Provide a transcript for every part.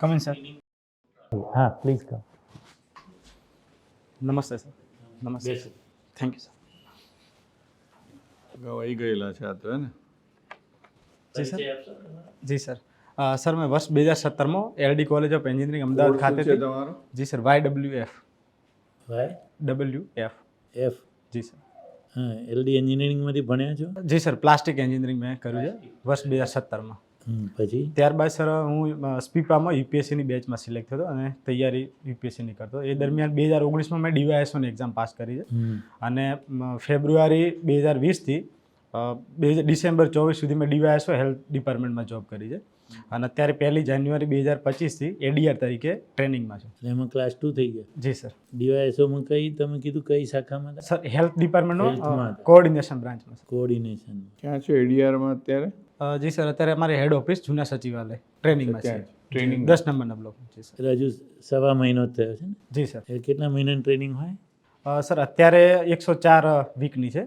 Come in sir. હા please come. નમસ્તે sir. નમસ્તે. Thank you sir. ગવાઈ ગયેલા છે આ તો હે ને. જી સર. જી સર. સર મેં વર્ષ 2017માં LD college of engineering Ahmedabad course શું છે ખાતેથી. તમારો? જી sir YWF. Y WF. F. જી સર. હા એલડી એન્જિનિયરિંગમાંથી ભણ્યા છો? જી સર, પ્લાસ્ટિક એન્જિનિયરિંગ મેં કર્યું છે વર્ષ 2017માં. પછી ત્યારબાદ સર હું સ્પીપામાં યુપીએસસીની બેચમાં સિલેક્ટ થયો અને તૈયારી યુપીએસસીની કરતો. એ દરમિયાન 2019માં મેં DYSOની એક્ઝામ પાસ કરી છે અને ફેબ્રુઆરી 2020થી ડિસેમ્બર 24 સુધી મેં DYSO હેલ્થ ડિપાર્ટમેન્ટમાં જોબ કરી છે અને અત્યારે 1 જાન્યુઆરી 2025થી ADR તરીકે ટ્રેનિંગમાં છું. એટલે એમાં ક્લાસ 2 થઈ ગયા. જી સર. ડીવાયએસઓમાં કઈ તમે કીધું કઈ શાખામાં હતા? સર હેલ્થ ડિપાર્ટમેન્ટમાં હેલ્થમાં. કોઓર્ડિનેશન બ્રાન્ચમાં સર. કોઓર્ડિનેશન. ક્યાં છો એડીઆરમાં અત્યારે? જી સર, અત્યારે અમારી હેડ ઓફિસ જૂના સચિવાલય ટ્રેનિંગમાં છે. ત્યાં ટ્રેનિંગ 10 નંબરના બ્લોક. જી સર. એટલે હજુ સવા મહિનો જ થયો છે ને? જી સર. એ કેટલા મહિનાની ટ્રેનિંગ હોય? સર અત્યારે 104 વીકની છે.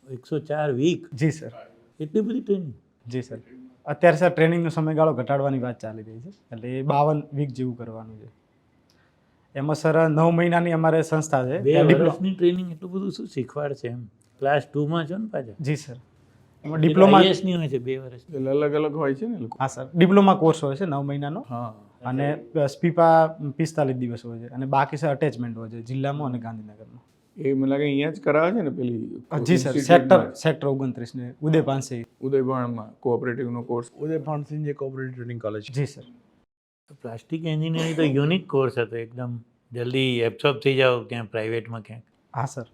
104 વીક? જી સર. એટલી બધી ટ્રેનિંગ? જી સર. અત્યારે સર ટ્રેનિંગનો સમયગાળો ઘટાડવાની વાત ચાલી રહી છે, એટલે એ 52 વીક જેવું કરવાનું છે. એમાં સર 9 મહિનાની અમારે સંસ્થા છે. 2 વર્ષની ટ્રેનિંગ એટલું બધું શું શીખવાડ છે એમ? ક્લાસ 2માં છો ને પાછા? જી સર. એમાં ડિપ્લોમા. ની હોય છે 2 વર્ષ. એટલે અલગ અલગ હોય છે ને લોકો. હા સર, ડિપ્લોમા કોર્સ હોય છે 9 મહિનાનો હા. અને સ્પીપા 45 દિવસ હોય છે અને બાકી સર અટેચમેન્ટ હોય છે જિલ્લામાં અને ગાંધીનગરમાં. એ મને લાગે અહીંયા જ કરાવે છે ને પેલી જી સર. સેક્ટર 29 ને ઉદય પાંસે. ઉદયભવનમાં કોઓપરેટિવનો કોર્સ. ઉદયભાન જે કોઓપરેટિવ ટ્રેનિંગ કોલેજ. જી સર. પ્લાસ્ટિક એન્જિનિયરિંગ તો યુનિક કોર્સ હતો એકદમ. જલ્દી એબ્સોર્બ થઈ જાઓ ક્યાં પ્રાઇવેટમાં ક્યાંક. હા સર.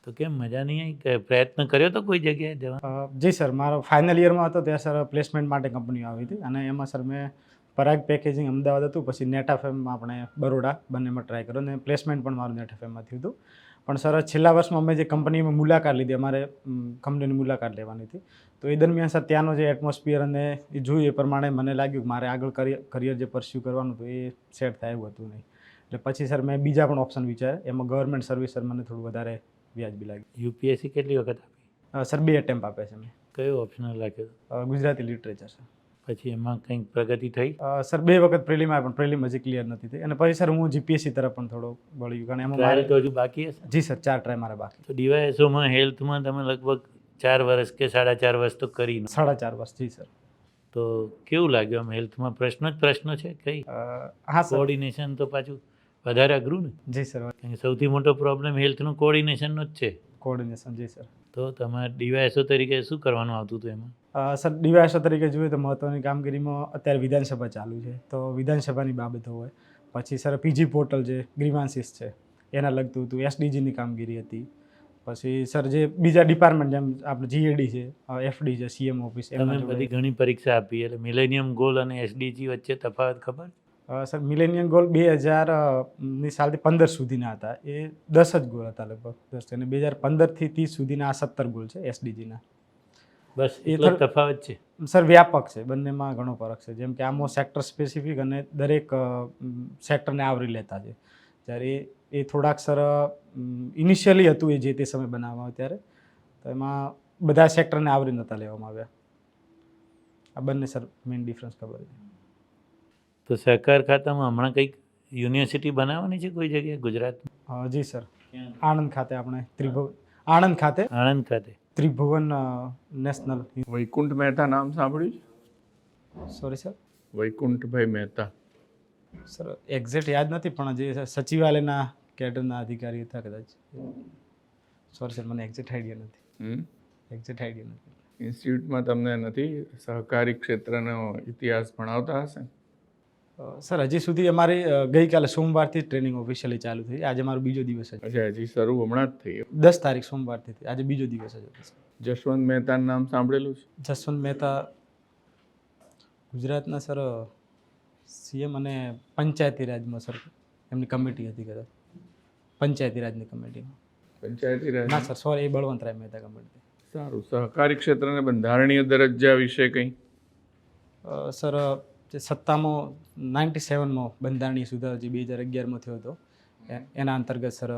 તો કેમ મજા નહીં આવી? કે પ્રયત્ન કર્યો તો કોઈ જગ્યાએ જવા? જી સર, મારો ફાઇનલ યરમાં હતો ત્યાં સર પ્લેસમેન્ટ માટે કંપનીઓ આવી હતી અને એમાં સર મેં પરાગ પેકેજિંગ અમદાવાદ હતું, પછી નેટાફેમમાં આપણે બરોડા બંનેમાં ટ્રાય કર્યો અને પ્લેસમેન્ટ પણ મારું નેટાફેમમાં થયું હતું. પણ સર છેલ્લા વર્ષમાં અમે જે કંપનીમાં મુલાકાત લીધી, અમારે કંપનીની મુલાકાત લેવાની હતી, તો એ દરમિયાન સર ત્યાંનો જે એટમોસ્ફિયર અને એ જોયું એ પ્રમાણે મને લાગ્યું કે મારે આગળ કરિયર જે પરસ્યુ કરવાનું હતું એ સેટ થાય એવું હતું નહીં. એટલે પછી સર મેં બીજા પણ ઓપ્શન વિચાર્યા. એમાં ગવર્મેન્ટ સર્વિસ સર મને થોડું વધારે વ્યાજબી લાગ્યું. યુપીએસસી કેટલી વખત આપી? સર 2 એટેમ્પ આપે છે મેં. કયો ઓપ્શનલ રાખ્યો? Gujarati literature sir. પછી એમાં કંઈક પ્રગતિ થઈ? સર 2 વખત પ્રિલિમ આવ્યા પણ પ્રિલિમ હજી ક્લિયર નથી થઈ અને પછી સર હું જીપીએસસી તરફ પણ થોડો વળ્યું કારણ એમાં ટ્રાયલ તો હજુ બાકી હશે? જી સર, 4 ટ્રાય મારા બાકી. તો ડીવાયએસઓમાં હેલ્થમાં તમે લગભગ 4 વર્ષ કે 4.5 વર્ષ તો કરી. 4.5 વર્ષ. જી સર. તો કેવું લાગ્યું આમ? હેલ્થમાં પ્રશ્ન છે કઈ? હા સર. કોઓર્ડિનેશન તો પાછું વધારે અઘરું ને? જી સર. કારણ કે સૌથી મોટો પ્રોબ્લેમ હેલ્થનો કોઓર્ડિનેશનનો જ છે. કોઓર્ડિનેશન. જી સર. તો તમારે ડીવાયએસઓ તરીકે શું કરવાનું આવતું હતું એમાં? સર ડીવાયએસઓ તરીકે જોઈએ તો મહત્ત્વની કામગીરીમાં અત્યારે વિધાનસભા ચાલુ છે, તો વિધાનસભાની બાબતો હોય, પછી સર પીજી પોર્ટલ છે, ગ્રીવાન્સીસ છે એના લગતું હતું, એસડીજીની કામગીરી હતી, પછી સર જે બીજા ડિપાર્ટમેન્ટ જેમ આપણે GAD છે, FD છે, CM ઓફિસ. તમે બધી ઘણી પરીક્ષા આપી, એટલે મિલેનિયમ ગોલ અને એસડીજી વચ્ચે તફાવત ખબર? સર મિલેનિયમ ગોલ 2000ની સાલથી 15 સુધીના હતા, એ 10 જ ગોલ હતા લગભગ 10, અને 2015થી 30 સુધીના આ 17 ગોલ છે એસડીજીના. બસ એટલો જ તફાવત છે સર. વ્યાપક છે, બંનેમાં ઘણો ફરક છે. જેમ કે આમાં સેક્ટર સ્પેસિફિક અને દરેક સેક્ટરને આવરી લેતા છે, જ્યારે એ થોડાક સર ઇનિશિયલી હતું એ જે તે સમય બનાવવામાં આવ્યું ત્યારે, તો એમાં બધા સેક્ટરને આવરી નહોતા લેવામાં આવ્યા. આ બંને સર મેઇન ડિફરન્સ ખબર છે. તો સહકાર ખાતામાં હમણાં કંઈક યુનિવર્સિટી બનાવવાની છે કોઈ જગ્યાએ ગુજરાતમાં? જી સર. આણંદ ખાતે આપણે આણંદ ખાતે ત્રિભુવન નેશનલ. વૈકુંઠ મહેતા નામ સાંભળ્યું છે? Sorry sir. Vaikunthbhai Mehta. Sir exact યાદ નથી, પણ જે સચિવાલયના કેડરના અધિકારી હતા કદાચ. સોરી સર, મને એક્ઝેક્ટ આઈડિયા નથી. ઇન્સ્ટિટ્યૂટમાં તમને નથી સહકારી ક્ષેત્રનો ઇતિહાસ ભણાવતા હશે? સર હજી સુધી અમારી ગઈકાલે સોમવારથી ટ્રેનિંગ ઓફિશિયલી ચાલુ થઈ. આજે મારો બીજો દિવસ છે. અચ્છા, હજી શરૂ હમણાં જ થઈ? 10 તારીખ સોમવારથી થઈ. આજે બીજો દિવસ છે. જશવંત મહેતાનું નામ સાંભળેલું છે? જસવંત મહેતા ગુજરાતના સર CM અને પંચાયતી રાજમાં સર એમની કમિટી હતી કદાચ. પંચાયતી રાજની કમિટીમાં. પંચાયતી રાજ? ના સર, સોરી, એ બળવંતરાય મહેતા કમિટી. સારું. સહકારી ક્ષેત્રને બંધારણીય દરજ્જા વિશે કંઈ? સર જે સત્તામાં 97માં બંધારણીય સુધારો જે 2011માં થયો હતો, એના અંતર્ગત સર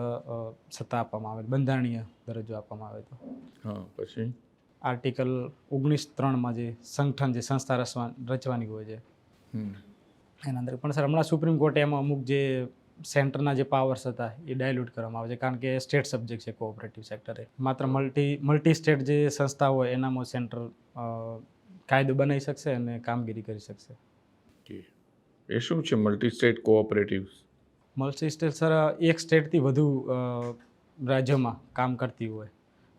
સત્તા આપવામાં આવે, બંધારણીય દરજ્જો આપવામાં આવે હતો. હા, પછી આર્ટિકલ 19(3) જે સંગઠન જે સંસ્થા રચવાની હોય છે, એના અંદર પણ સર હમણાં સુપ્રીમ કોર્ટે એમાં અમુક જે સેન્ટરના જે પાવર્સ હતા એ ડાયલ્યુટ કરવામાં આવે છે, કારણ કે સ્ટેટ સબ્જેક્ટ છે કોઓપરેટિવ સેક્ટરે. માત્ર મલ્ટી સ્ટેટ જે સંસ્થા હોય એનામાં સેન્ટર કાયદો બનાવી શકશે અને કામગીરી કરી શકશે. એ શું છે multi state cooperatives? Multi state sir એક સ્ટેટથી વધુ રાજ્યોમાં કામ કરતી હોય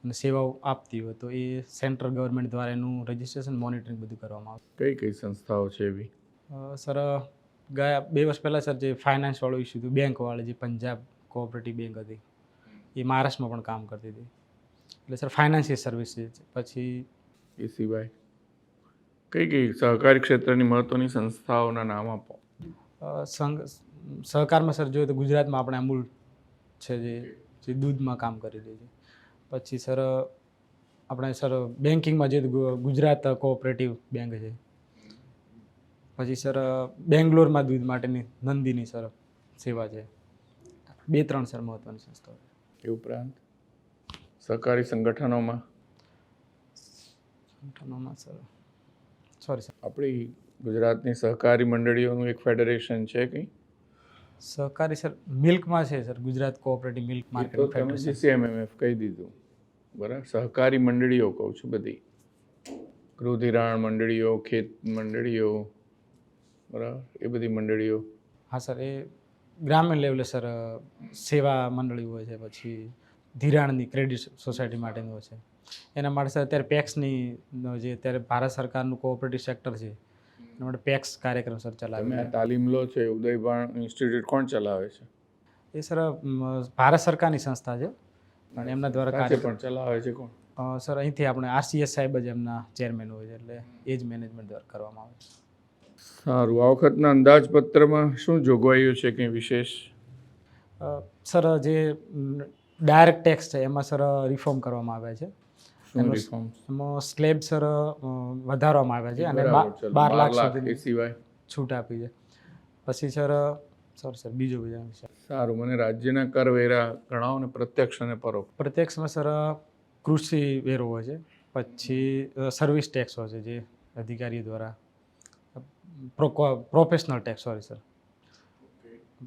અને સેવાઓ આપતી હોય તો એ સેન્ટ્રલ ગવર્મેન્ટ દ્વારા એનું રજિસ્ટ્રેશન મોનિટરિંગ બધું કરવામાં આવે. કઈ કઈ સંસ્થાઓ છે એવી? સર ગયા 2 વર્ષ પહેલાં સર જે ફાઇનાન્સવાળો ઇસ્યુ હતું, બેંકવાળી જે પંજાબ કોઓપરેટિવ બેંક હતી એ મહારાષ્ટ્રમાં પણ કામ કરતી હતી. એટલે સર ફાઇનાન્શિયલ સર્વિસીસ. પછી એ સિવાય કઈ કઈ સહકારી ક્ષેત્રની મહત્વની સંસ્થાઓના નામ આપો. સહકારમાં સર જોઈએ તો ગુજરાતમાં આપણે અમૂલ છે જે દૂધમાં કામ કરી રહી છે. પછી સર આપણે સર બેન્કિંગમાં જોઈએ તો ગુજરાત કોઓપરેટિવ બેંક છે. પછી સર બેંગ્લોરમાં દૂધ માટેની નંદિની સર સેવા છે. 2-3 સર મહત્વની સંસ્થાઓ છે. એ ઉપરાંત સહકારી સંગઠનોમાં સર સોરી સર આપણી ગુજરાતની સહકારી મંડળીઓનું એક ફેડરેશન છે કંઈ? સહકારી સર મિલ્કમાં છે સર ગુજરાત કોઓપરેટિવ મિલ્ક તો માર્કેટિંગ તમે ફેડરેશન. જીસીએમએમએફ કહી દીધું, બરાબર. સહકારી મંડળીઓ કહું છું બધી, ગૃહધિરાણ મંડળીઓ, ખેત મંડળીઓ, બરાબર, એ બધી મંડળીઓ. હા સર, એ ગ્રામીણ લેવલે સર સેવા મંડળી હોય છે, પછી ધિરાણની ક્રેડિટ સોસાયટી માટેની હોય છે. એના માટે સર અત્યારે પેક્સની જે અત્યારે ભારત સરકારનું કોઓપરેટિવ સેક્ટર છે એના માટે પેક્સ કાર્યક્રમ સર ચલાવે તમે આ છે. તાલીમ લો છો એ ઉદયભાન ઇન્સ્ટિટ્યૂટ કોણ ચલાવે છે? એ સર ભારત સરકારની સંસ્થા છે અને એમના દ્વારા સાથે કાર્યક્રમ પણ ચલાવે છે કોણ? સર અહીંથી આપણે RCS સાહેબ જ એમના ચેરમેન હોય છે, એટલે એ જ મેનેજમેન્ટ દ્વારા કરવામાં આવે છે. સારું. આ વખતના અંદાજપત્રમાં શું જોગવાઈઓ છે કંઈ વિશેષ? સર જે ડાયરેક્ટ ટેક્સ છે એમાં સર રિફોર્મ કરવામાં આવ્યા છે. શું રિફોર્મ્સ? એમાં સ્લેબ સર વધારવામાં આવ્યા છે અને 12 લાખ એ સુધી સિવાય છૂટ આપી છે. પછી સર બીજો વિષય સારું. મને રાજ્યના કરવેરા ગણાવો ને, પ્રત્યક્ષ અને પરોક્ષ. પ્રત્યક્ષમાં સર કૃષિ વેરો હોય છે, પછી સર્વિસ ટેક્સ હોય છે જે અધિકારીઓ દ્વારા, પ્રોફેશનલ ટેક્સ સોરી સર.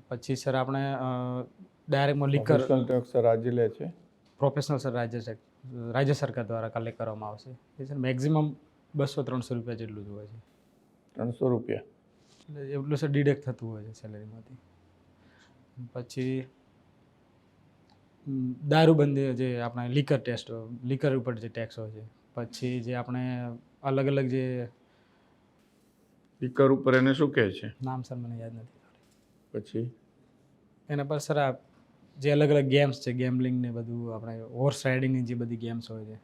પછી સર આપણે ડાયરેક્ટમાં લીકર ટેક્સ રાજ્ય લે છે. પ્રોફેશનલ સર રાજ્ય સરકાર દ્વારા કલેક્ટ કરવામાં આવશે. એ સર મેક્ઝિમમ 200-300 રૂપિયા જેટલું જ હોય છે. 300 રૂપિયા એટલે એટલું સર ડિડક્ટ થતું હોય છે સેલેરીમાંથી. પછી દારૂબંધી જે આપણે લીકર ઉપર જે ટેક્સ હોય છે, પછી જે આપણે અલગ અલગ જે લીકર ઉપર એને શું કહે છે નામ સર મને યાદ નથી. પછી? એના પર સર આ જે અલગ અલગ ગેમ્સ છે, ગેમ્બલિંગ ને બધું, આપણે હોર્સ રાઇડિંગની જે બધી ગેમ્સ હોય છે,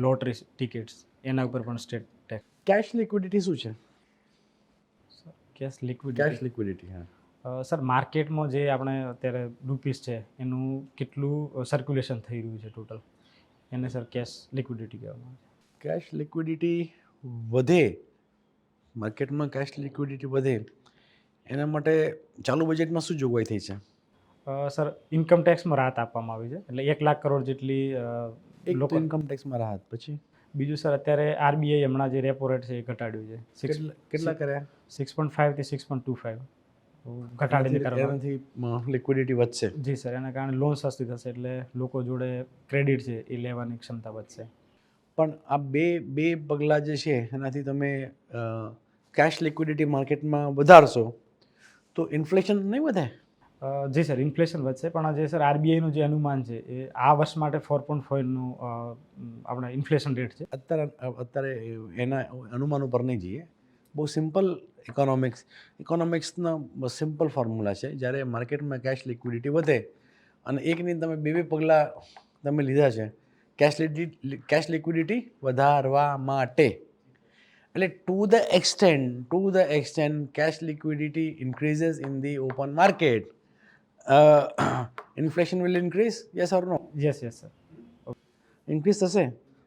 લોટરી ટિકિટ્સ, એના ઉપર પણ સ્ટેટ ટેક્સ. કેશ લિક્વિડિટી શું છે? કેશ કેશ લિક્વિડિટી, હા. સર માર્કેટમાં જે આપણે અત્યારે રૂપીસ છે એનું કેટલું સર્ક્યુલેશન થઈ રહ્યું છે ટોટલ, એને સર કેશ લિક્વિડિટી કહેવામાં આવે છે. કેશ લિક્વિડિટી વધે, માર્કેટમાં કેશ લિક્વિડિટી વધે એના માટે ચાલુ બજેટમાં શું જોગવાઈ થઈ છે? સર ઇન્કમ ટેક્સમાં રાહત આપવામાં આવી છે, એટલે 1 લાખ કરોડ જેટલી એક લોકો. ઇન્કમ ટેક્સમાં રાહત. પછી બીજું સર અત્યારે RBI હમણાં જે રેપો રેટ છે એ ઘટાડ્યું છે. કેટલા કર્યા? 6.5 થી 6.25 ઘટાડીને કરવામાં. એનાથી લિક્વિડિટી વધશે. જી સર, એના કારણે લોન સસ્તી થશે એટલે લોકો જોડે ક્રેડિટ છે એ લેવાની ક્ષમતા વધશે. પણ આ બે પગલાં જે છે એનાથી તમે કેશ લિક્વિડિટી માર્કેટમાં વધારશો તો ઇન્ફ્લેશન નહીં વધે? જી સર, ઇન્ફ્લેશન વધશે, પણ જે સર RBIનું જે અનુમાન છે એ આ વર્ષ માટે 4.5નું આપણે ઇન્ફ્લેશન રેટ છે. અત્યારે એના અનુમાન ઉપર નહીં જઈએ. બહુ સિમ્પલ ઇકોનોમિક્સના સિમ્પલ ફોર્મ્યુલા છે. જ્યારે માર્કેટમાં કેશ લિક્વિડિટી વધે અને એકની તમે બે પગલાં તમે લીધા છે કેશ લિક્વિડિટી વધારવા માટે, એટલે to the extent cash liquidity increases in the open market, inflation will increase, yes or no? Yes sir. Increase થશે.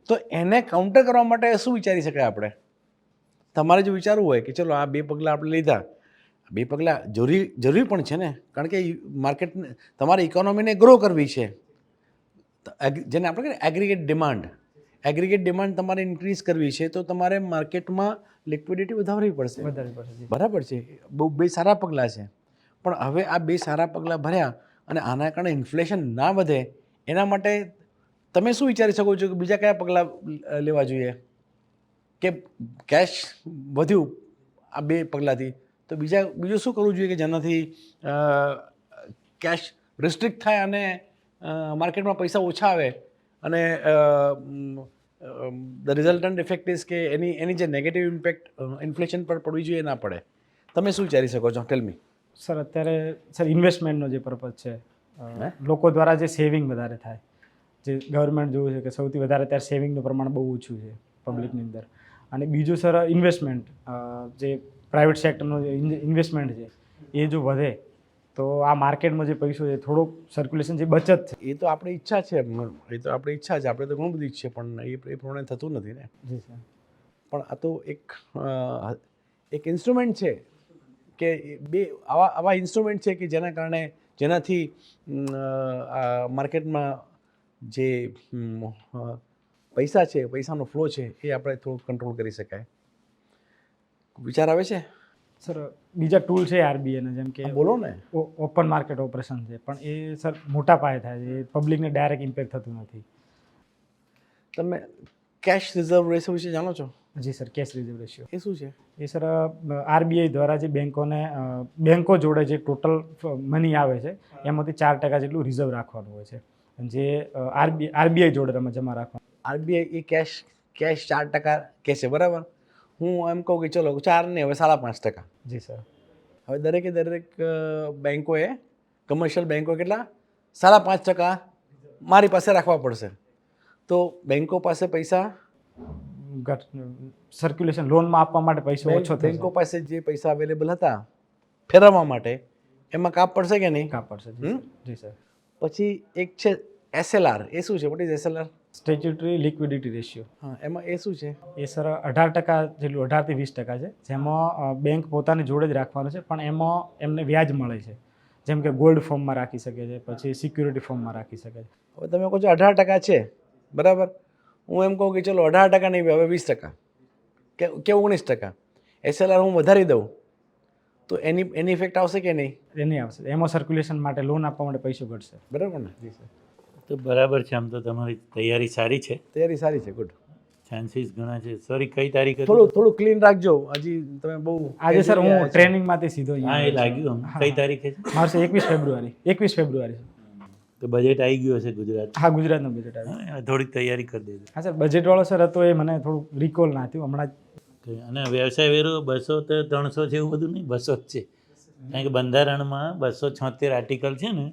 તો એને કાઉન્ટર કરવા માટે શું વિચારી શકાય આપણે? તમારે જો વિચારવું હોય કે ચલો આ 2 પગલાં આપણે લીધા, 2 પગલાં જરૂરી પણ છે ને, કારણ કે માર્કેટ તમારી ઇકોનોમીને ગ્રો કરવી છે, જેને આપણે કહીએ એગ્રીગેટ ડિમાન્ડ તમારે ઇન્ક્રીઝ કરવી છે, તો તમારે માર્કેટમાં લિક્વિડિટી વધારવી પડશે. વધારે પડશે જી. બરાબર છે, બહુ બે સારા પગલાં છે. પણ હવે આ બે સારા પગલાં ભર્યા અને આના કારણે ઇન્ફ્લેશન ના વધે એના માટે તમે શું વિચારી શકો છો કે બીજા કયા પગલાં લેવા જોઈએ? કે કેશ વધ્યું આ બે પગલાંથી, તો બીજું શું કરવું જોઈએ કે જેનાથી કેશ રિસ્ટ્રિક્ટ થાય અને માર્કેટમાં પૈસા ઓછા આવે અને ધ રિઝલ્ટન્ટ ઇફેક્ટ ઇઝ કે એની જે નેગેટિવ ઇમ્પેક્ટ ઇન્ફ્લેશન પર પડવી જોઈએ ના પડે. તમે શું વિચારી શકો છો? ટેલ મી. સર અત્યારે સર ઇન્વેસ્ટમેન્ટનો જે પર્પઝ છે, લોકો દ્વારા જે સેવિંગ વધારે થાય, જે ગવર્મેન્ટ જોયું છે કે સૌથી વધારે અત્યારે સેવિંગનું પ્રમાણ બહુ ઓછું છે પબ્લિકની અંદર. અને બીજું સર ઇન્વેસ્ટમેન્ટ, જે પ્રાઇવેટ સેક્ટરનો જે ઇન્વેસ્ટમેન્ટ છે એ જો વધે તો આ માર્કેટમાં જે પૈસો છે થોડોક સર્ક્યુલેશન જે બચત છે. એ તો આપણી ઈચ્છા છે, એ તો આપણી ઈચ્છા છે, આપણે તો ઘણું બધું ઈચ્છીએ પણ એ પ્રમાણે થતું નથી ને. જી સર. પણ આ તો એક ઇન્સ્ટ્રુમેન્ટ છે કે બે આવા ઇન્સ્ટ્રુમેન્ટ છે કે જેનાથી માર્કેટમાં જે પૈસા છે, પૈસાનો ફ્લો છે એ આપણે થોડું કંટ્રોલ કરી શકાય. વિચાર આવે છે? સર બીજા ટૂલ છે આરબીઆઈના, જેમ કે બોલો ને. ઓપન માર્કેટ ઓપરેશન છે, પણ એ સર મોટા પાયે થાય છે, એ પબ્લિકને ડાયરેક્ટ ઇમ્પેક્ટ થતું નથી. તમે કેશ રિઝર્વ રેશિયો વિશે જાણો છો? જી સર, કેશ રિઝર્વ રેશિયો એ શું છે? એ સર આરબીઆઈ દ્વારા જે બેંકો જોડે જે ટોટલ મની આવે છે એમાંથી 4% જેટલું રિઝર્વ રાખવાનું હોય છે, જે આરબીઆઈ જોડે તમે જમા રાખવાનું. આરબીઆઈ એ કેશ 4% કે છે, બરાબર? હું એમ કહું કે ચલો 4 ને હવે 5.5%. જી સર. હવે દરેક બેંકોએ, કમર્શિયલ બેંકો કેટલા 5.5% મારી પાસે રાખવા પડશે. તો બેંકો પાસે પૈસા, સર્ક્યુલેશન લોનમાં આપવા માટે પૈસો ઓછો થશે. બેંકો પાસે જે પૈસા અવેલેબલ હતા ફેરવવા માટે એમાં કાપ પડશે કે નહીં? કાપ પડશે. જી સર. પછી એક છે SLR. એ શું છે? What is SLR? Statutory liquidity ratio. હા, એમાં એ શું છે? એ સર 18% જેટલું, 18 થી 20% છે, જેમાં બેંક પોતાની જોડે જ રાખવાનું છે, પણ એમાં એમને વ્યાજ મળે છે, જેમ કે ગોલ્ડ ફોર્મમાં રાખી શકે છે, પછી સિક્યુરિટી ફોર્મમાં રાખી શકે છે. હવે તમે કહો છો 18% છે, બરાબર? હું એમ કહું કે ચલો 18% નહીં, હવે 20% કે 19%. SLR હું વધારી દઉં તો એની ઇફેક્ટ આવશે કે નહીં? એ નહીં આવશે, એમાં સર્ક્યુલેશન માટે લોન આપવા માટે પૈસો ઘટશે. બરાબર ને? જી સર. તો બરાબર છે, આમ તો તમારી તૈયારી સારી છે, તૈયારી સારી છે. ગુડ. ચાન્સીસ ઘણા છે. સોરી, કઈ તારીખ હતી? થોડું ક્લીન રાખજો. હજી તમે બહુ આજે સર હું ટ્રેનિંગમાંથી સીધો હા, એ લાગ્યું. કઈ તારીખે છે? મારું છે 21 ફેબ્રુઆરી. તો બજેટ આવી ગયું હશે ગુજરાત? હા, ગુજરાતનું બજેટ આવ્યું. હા, થોડીક તૈયારી કરી દેજો. હા સર, બજેટવાળો સર હતો એ મને થોડું રિકોલ ના થયું હમણાં જ. અને વ્યવસાય વેરો 200 તો 300 છે એવું બધું નહીં, 200 જ છે. કારણ કે બંધારણમાં 276 આર્ટિકલ છે ને,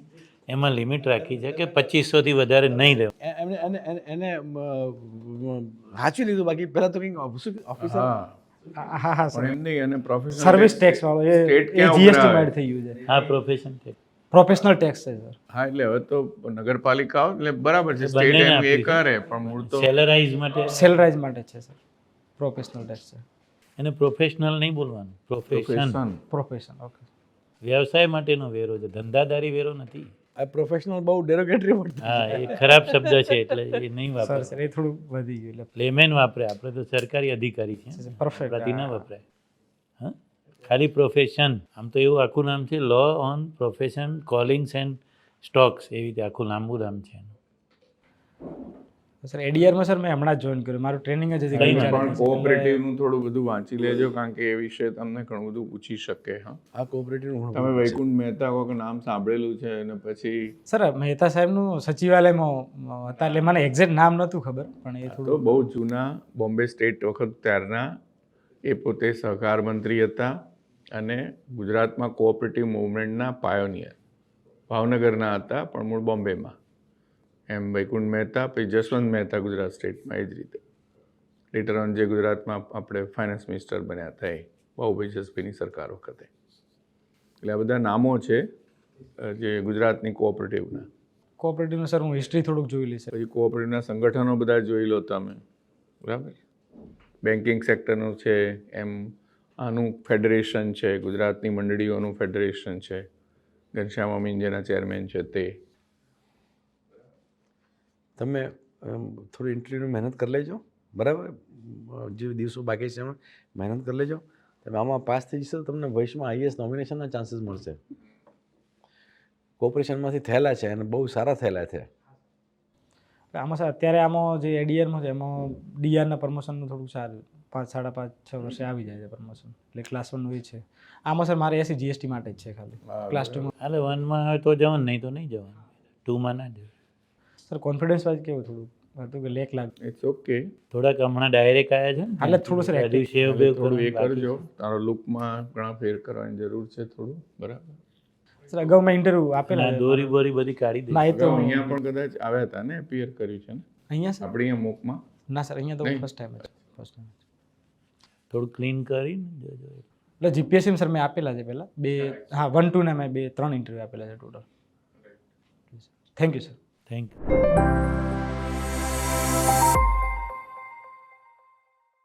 એમાં લિમિટ રાખી છે કે 2500 થી વધારે નહીં લેવું. એને સાચવી લીધું. બાકી પહેલાં તો કંઈક ઓફિસર હા સર. પણ એમ નહીં, અને પ્રોફેશનલ સર્વિસ ટેક્સ વાળો એ State ક્યાં જીએસટી ઉઘરાવે? માં થઈ ગયું છે. હા, પ્રોફેશન છે. પ્રોફેશનલ ટેક્સ છે સર. હા, એટલે હવે તો નગરપાલિકાઓ એટલે બરાબર છે, સ્ટેટ બંનેને એમ એ આપી છે. કરે, પણ મૂળ તો સેલરાઇઝ માટે સેલરાઇઝ માટે છે સર, પ્રોફેશનલ ટેક્સ છે. એને પ્રોફેશનલ નહીં બોલવાનું, પ્રોફેશન. પ્રોફેશન. ઓકે. વ્યવસાય માટેનો વેરો છે, ધંધાદારી વેરો નથી. આ પ્રોફેશનલ બહુ ડેરોગેટરી વર્ડ. હા, એ ખરાબ શબ્દ છે, એટલે એ નહીં સર વાપરે. સર એ થોડું વધી ગયું એટલે લેમેન વાપરે, આપણે તો સરકારી અધિકારી છે, પરફેક્ટ. આપણાથી ના વપરાય. હા, ખાલી પ્રોફેશન. આમ તો એવું આખું નામ છે, લો ઓન પ્રોફેશન કોલિંગ્સ એન્ડ સ્ટોક્સ, એવી રીતે આખું લાંબુ નામ છે એનું. સર એડીઆરમાં સર મેં હમણાં જ જોઈન કર્યું, મારું ટ્રેનિંગ જ હજી પણ ચાલે છે. કોઓપરેટિવનું થોડું બધું વાંચી લેજો, કારણ કે એ વિશે તમને ઘણું બધું પૂછી શકે. હા, આ કોઓપરેટિવનું તમે વૈકુંઠ મહેતા કોઈક નામ સાંભળેલું છે, અને પછી સર મહેતા સાહેબનું સચિવાલયમાં હતા, એટલે મને એક્ઝેક્ટ નામ નહોતું ખબર, પણ એ તો થોડું બહુ જૂના બોમ્બે સ્ટેટ વખત ત્યારના એ પોતે સહકાર મંત્રી હતા અને ગુજરાતમાં કોઓપરેટિવ મૂવમેન્ટના પાયોનિયર. ભાવનગરના હતા પણ મૂળ બોમ્બેમાં. એમ વૈકુંઠ મહેતા, પછી જસવંત મહેતા ગુજરાત સ્ટેટમાં, એ જ રીતે લેટર ઓન જે ગુજરાતમાં આપણે ફાઇનાન્સ મિનિસ્ટર બન્યા હતા, એ બાબુભાઈ જસભાઈની સરકાર વખતે. એટલે આ બધા નામો છે જે ગુજરાતની કોઓપરેટિવના. કોઓપરેટિવનું સર હું હિસ્ટ્રી થોડુંક જોઈ લઈશ. પછી કોઓપરેટિવના સંગઠનો બધા જોઈ લો તમે, બરાબર. બેન્કિંગ સેક્ટરનું છે, એમ આનું ફેડરેશન છે, ગુજરાતની મંડળીઓનું ફેડરેશન છે, ઘનશ્યામ અમીન જેના ચેરમેન છે તે. તમે થોડી ઇન્ટરવ્યૂની મહેનત કરી લેજો, બરાબર? જે દિવસો બાકી છે એમાં મહેનત કરી લેજો. તમે આમાં પાસ થઈ જશો તો તમને ભવિષ્યમાં હાઈએસ્ટ નોમિનેશનના ચાન્સીસ મળશે. કોર્પોરેશનમાંથી થયેલા છે અને બહુ સારા થયેલા છે. આમાં સર અત્યારે આમાં જે એડીઆરમાં છે એમાં ડીઆરના પ્રમોશનનું થોડું સારું 5, 5.5, 6 વર્ષે આવી જાય છે પ્રમોશન. એટલે ક્લાસ 1 એ છે. આમાં સર મારે એસી જીએસટી માટે જ છે ખાલી. ક્લાસ 2 હાલે 1માં હોય તો જવાનું, નહીં તો નહીં જવાનું. 2માં ના જવાનું. સર કોન્ફિડન્સ વાઇઝ કેવું થોડું હતું કે લેક લાગ ઇટ્સ ઓકે. થોડાક હમણાં ડાયરેક્ટ આવ્યા છે ને, એટલે થોડું સર હજી સેવ બેવ થોડું એ કરવાનું બાકી કરજો. તારો લુકમાં ઘણા ફેર કરવાની જરૂર છે થોડું, બરાબર? સર અગાઉ મેં ઇન્ટરવ્યૂ છે. આપેલા ના, છે. દોરી બોરી બધી કાઢી દે. ના એ તો અગાઉ અહીંયા પણ કદાચ આવ્યા હતા ને, એપિયર કર્યું છે ને અહીંયા સર આપણે અહીંયા મોકમાં. ના સર અહીંયા તો નહીં. ફર્સ્ટ ટાઈમ થોડું ક્લીન કરીને જજો. એટલે જીપીએસસી સર મેં આપેલા છે પહેલાં 2, હા 1, 2 ના મેં 2, 3 ઇન્ટરવ્યૂ આપેલા છે total. Thank you sir. Thank you.